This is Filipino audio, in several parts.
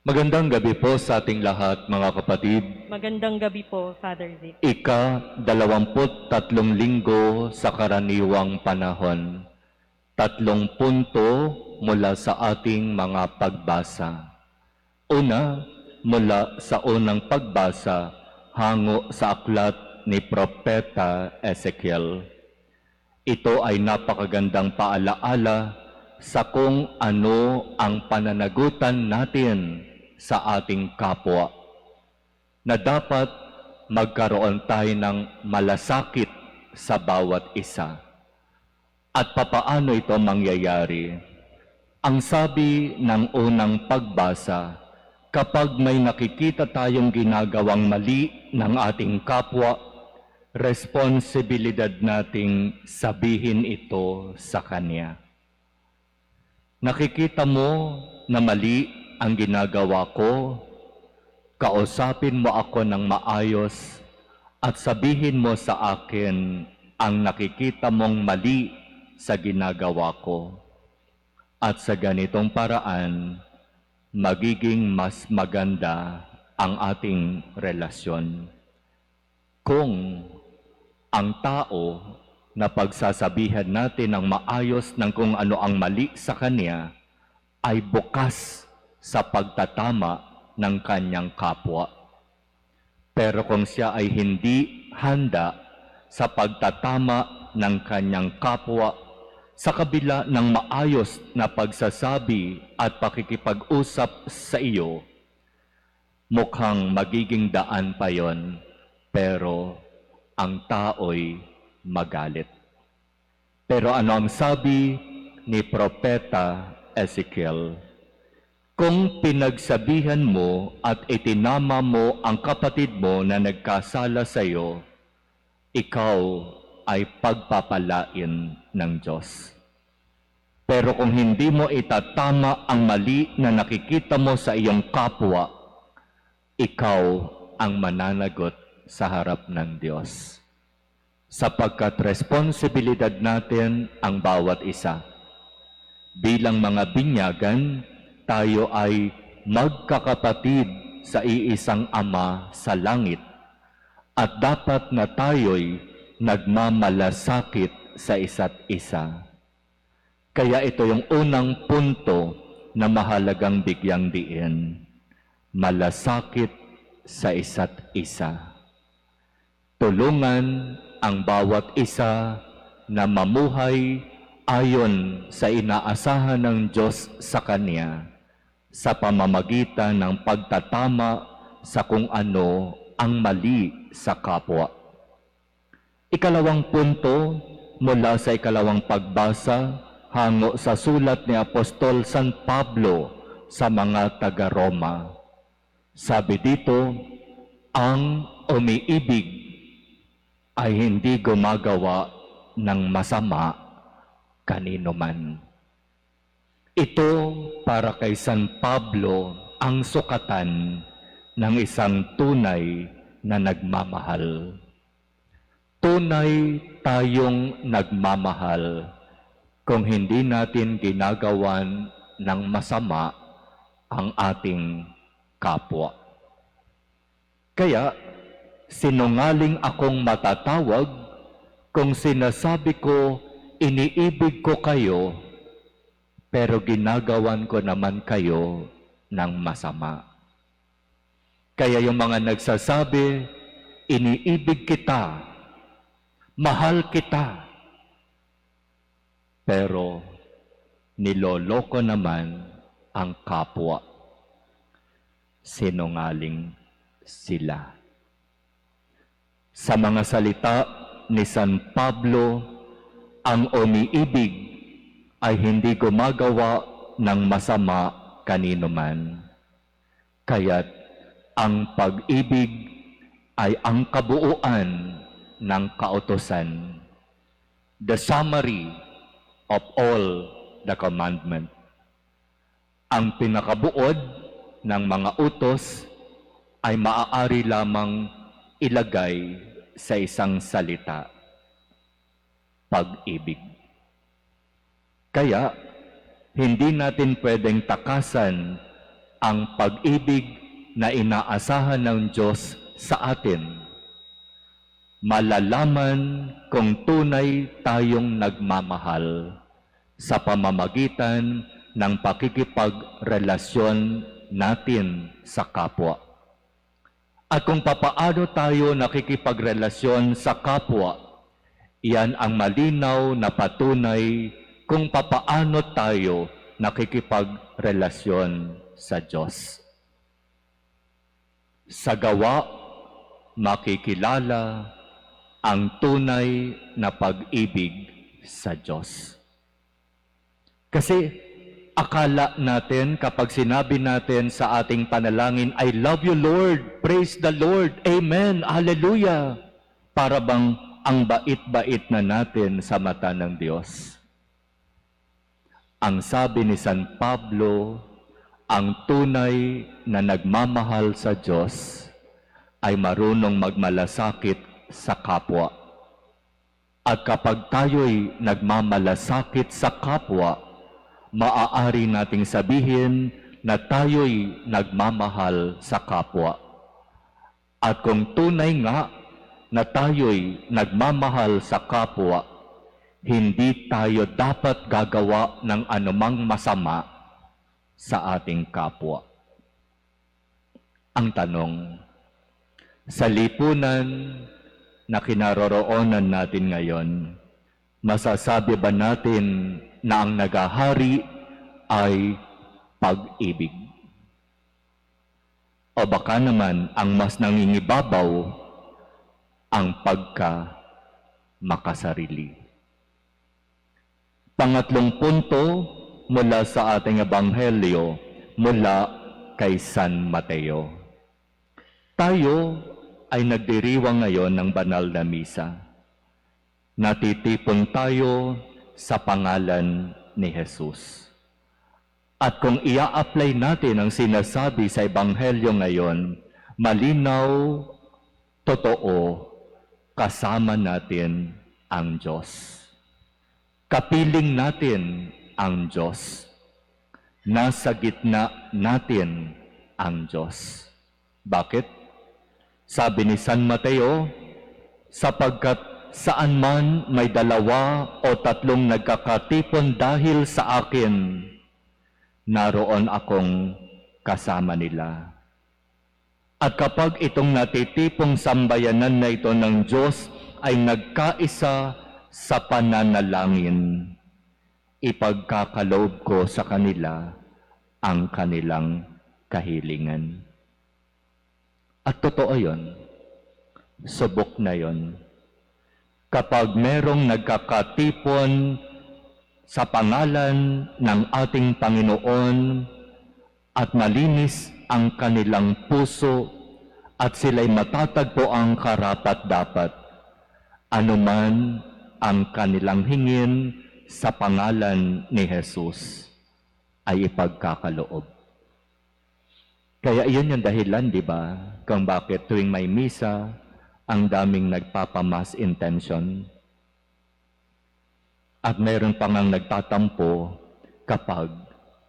Magandang gabi po sa ating lahat, mga kapatid. Magandang gabi po, Father Vic. Ika-23 linggo sa karaniwang panahon. 3 punto mula sa ating mga pagbasa. Una, mula sa unang pagbasa, hango sa aklat ni Propeta Ezekiel. Ito ay napakagandang paalaala sa kung ano ang pananagutan natin sa ating kapwa, na dapat magkaroon tayo ng malasakit sa bawat isa. At papaano ito mangyayari? Ang sabi ng unang pagbasa, kapag may nakikita tayong ginagawang mali ng ating kapwa, responsibilidad nating sabihin ito sa kanya. Nakikita mo na mali ang ginagawa ko, kausapin mo ako ng maayos at sabihin mo sa akin ang nakikita mong mali sa ginagawa ko. At sa ganitong paraan, magiging mas maganda ang ating relasyon. Kung ang tao na pagsasabihan natin ng maayos ng kung ano ang mali sa kanya ay bukas sa pagtatama ng kanyang kapwa. Pero kung siya ay hindi handa sa pagtatama ng kanyang kapwa, sa kabila ng maayos na pagsasabi at pakikipag-usap sa iyo, mukhang magiging daan pa yon, pero ang tao'y magalit. Pero ano ang sabi ni Propeta Ezekiel? Kung pinagsabihan mo at itinama mo ang kapatid mo na nagkasala sa iyo, ikaw ay pagpapalain ng Diyos. Pero kung hindi mo itatama ang mali na nakikita mo sa iyong kapwa, ikaw ang mananagot sa harap ng Diyos. Sapagkat responsibilidad natin ang bawat isa. Bilang mga binyagan, tayo ay magkakapatid sa iisang Ama sa langit at dapat na tayo'y nagmamalasakit sa isa't isa. Kaya ito yung unang punto na mahalagang bigyang diin. Malasakit sa isa't isa. Tulungan ang bawat isa na mamuhay ayon sa inaasahan ng Diyos sa Kanya, sa pamamagitan ng pagtatama sa kung ano ang mali sa kapwa. Ikalawang punto mula sa ikalawang pagbasa hango sa sulat ni Apostol San Pablo sa mga taga-Roma. Sabi dito, ang umiibig ay hindi gumagawa ng masama kanino man. Ito para kay San Pablo ang sukatan ng isang tunay na nagmamahal. Tunay tayong nagmamahal kung hindi natin ginagawan ng masama ang ating kapwa. Kaya sinungaling akong matatawag kung sinasabi ko iniibig ko kayo, pero ginagawan ko naman kayo ng masama. Kaya yung mga nagsasabi, iniibig kita, mahal kita, pero niloloko naman ang kapwa. Sinungaling sila. Sa mga salita ni San Pablo, ang umiibig ay hindi gumagawa ng masama kanino man. Kaya't ang pag-ibig ay ang kabuuan ng kautusan, the summary of all the commandment. Ang pinakabuod ng mga utos ay maaari lamang ilagay sa isang salita: pag-ibig. Kaya, hindi natin pwedeng takasan ang pag-ibig na inaasahan ng Diyos sa atin. Malalaman kung tunay tayong nagmamahal sa pamamagitan ng pakikipagrelasyon natin sa kapwa. At kung papaano tayo nakikipagrelasyon sa kapwa, iyan ang malinaw na patunay kung papaano tayo nakikipagrelasyon sa Diyos. Sa gawa, makikilala ang tunay na pag-ibig sa Diyos. Kasi akala natin kapag sinabi natin sa ating panalangin, I love you Lord, praise the Lord, Amen, Hallelujah. Para bang ang bait-bait na natin sa mata ng Diyos. Ang sabi ni San Pablo, ang tunay na nagmamahal sa Diyos ay marunong magmalasakit sa kapwa. At kapag tayo'y nagmamalasakit sa kapwa, maaari nating sabihin na tayo'y nagmamahal sa kapwa. At kung tunay nga na tayo'y nagmamahal sa kapwa, hindi tayo dapat gagawa ng anumang masama sa ating kapwa. Ang tanong, sa lipunan na kinaroroonan natin ngayon, masasabi ba natin na ang nagahari ay pag-ibig? O baka naman ang mas nangingibabaw ang pagka-makasarili? Pangatlong punto mula sa ating ebanghelyo mula kay San Mateo. Tayo ay nagdiriwang ngayon ng banal na misa. Natitipon tayo sa pangalan ni Jesus. At kung ia-apply natin ang sinasabi sa Ebanghelyo ngayon, malinaw, totoo, kasama natin ang Diyos. Kapiling natin ang Diyos. Nasa gitna natin ang Diyos. Bakit? Sabi ni San Mateo, sapagkat saan man may 2 o 3 nagkakatipon dahil sa akin, naroon akong kasama nila. At kapag itong natitipong sambayanan na ito ng Diyos ay nagkaisa sa pananalangin, ipagkakaloob ko sa kanila ang kanilang kahilingan. At totoo yun. Subok na yun. Kapag merong nagkakatipon sa pangalan ng ating Panginoon at malinis ang kanilang puso at sila'y matatagpo ang karapat-dapat, anuman ang kanilang hingin sa pangalan ni Jesus ay ipagkakaloob. Kaya iyon yung dahilan, di ba, kung bakit tuwing may misa, ang daming nagpapamass intention. At mayroon pa ngang nagtatampo kapag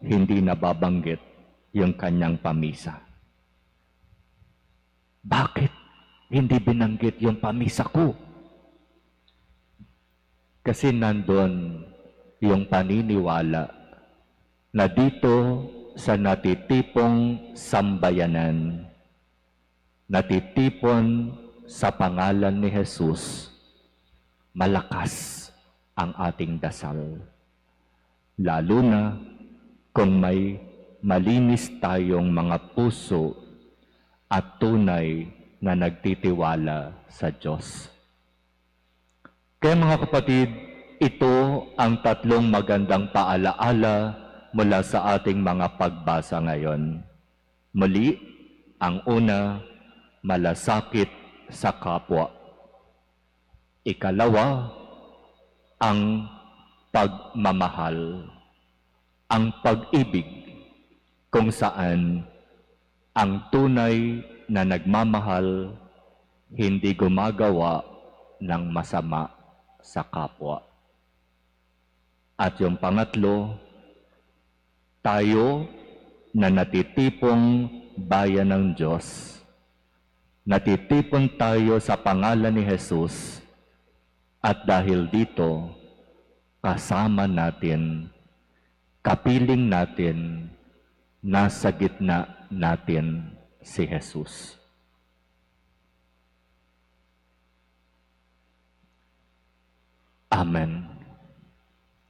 hindi nababanggit yung kanyang pamisa. Bakit hindi binanggit yung pamisa ko? Kasi nandun yung paniniwala na dito sa natitipong sambayanan, natitipon sa pangalan ni Jesus, malakas ang ating dasal. Lalo na kung may malinis tayong mga puso at tunay na nagtitiwala sa Diyos. Kaya mga kapatid, ito ang 3 magandang paalaala mula sa ating mga pagbasa ngayon. Muli, ang una, malasakit sa kapwa. Ikalawa, ang pagmamahal, ang pag-ibig, kung saan ang tunay na nagmamahal hindi gumagawa ng masama sa kapwa. At yung pangatlo, tayo na natitipong bayan ng Diyos. Natitipon tayo sa pangalan ni Jesus at dahil dito, kasama natin, kapiling natin, nasa gitna natin si Jesus. Amen.